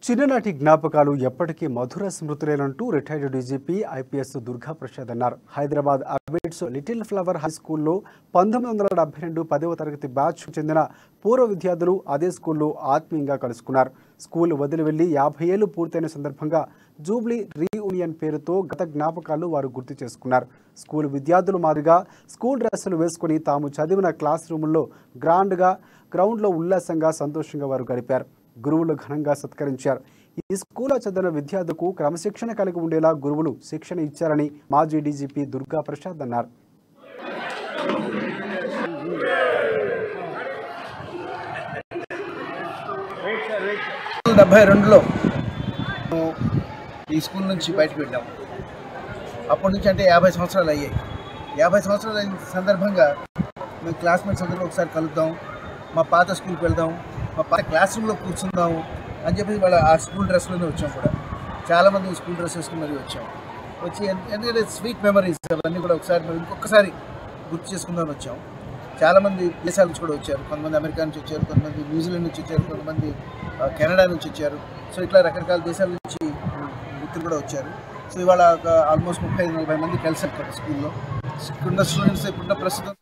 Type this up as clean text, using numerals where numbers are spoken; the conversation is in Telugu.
చిన్ననాటి జ్ఞాపకాలు ఎప్పటికీ మధుర స్మృతులేనంటూ retired DGP IPS Durga Prasad అన్నారు. Hyderabad Abids Little Flower High స్కూల్లో 1972 10వ తరగతి బ్యాచ్ చెందిన పూర్వ విద్యార్థులు అదే స్కూల్లో ఆత్మీయంగా కలుసుకున్నారు. స్కూల్ వదిలి వెళ్లి 50 ఏళ్లు పూర్తయిన సందర్భంగా జూబ్లీ రీయూనియన్ పేరుతో గత జ్ఞాపకాలు వారు గుర్తు చేసుకున్నారు. స్కూల్ విద్యార్థులు మాదిరిగా స్కూల్ డ్రెస్సులు వేసుకుని తాము చదివిన క్లాస్ రూముల్లో గ్రౌండ్లో ఉల్లాసంగా సంతోషంగా వారు గడిపారు. గురువులు ఘనంగా సత్కరించారు. ఈ స్కూల్లో చదివిన విద్యార్థులకు క్రమశిక్షణ కలిగి ఉండేలా గురువులు శిక్షణ ఇచ్చారని మాజీ డీజీపీ దుర్గా ప్రసాద్ అన్నారు. ఈ స్కూల్ నుంచి బయటకు వెళ్ళాం. అప్పటి నుంచి అంటే 50 సంవత్సరాలు అయ్యాయి. 50 సంవత్సరాలు అయిన సందర్భంగా మేము క్లాస్మేట్స్ అందరూ ఒకసారి కలుద్దాం, మా పాత స్కూల్కి వెళ్దాం, మా పాత క్లాస్ రూమ్లో కూర్చుందాము అని చెప్పి వాళ్ళ ఆ స్కూల్ డ్రెస్లోనే వచ్చాం. కూడా చాలామంది స్కూల్ డ్రెస్ వేసుకుని మరీ వచ్చి ఎందుకంటే స్వీట్ మెమరీస్ అవన్నీ కూడా ఇంకొకసారి గుర్తు చేసుకుందామని వచ్చాం. చాలామంది దేశాల నుంచి కూడా వచ్చారు. కొంతమంది అమెరికా నుంచి వచ్చారు, కొంతమంది న్యూజిలాండ్ నుంచి వచ్చారు, కొంతమంది కెనడా నుంచి వచ్చారు. సో ఇట్లా రకరకాల దేశాల నుంచి మిత్రులు కూడా వచ్చారు. సో ఇవాళ ఆల్మోస్ట్ 30-40 మంది కలిసి స్కూల్లో ఇప్పుడున్న స్టూడెంట్స్ ఇప్పుడున్న ప్రస్తుతం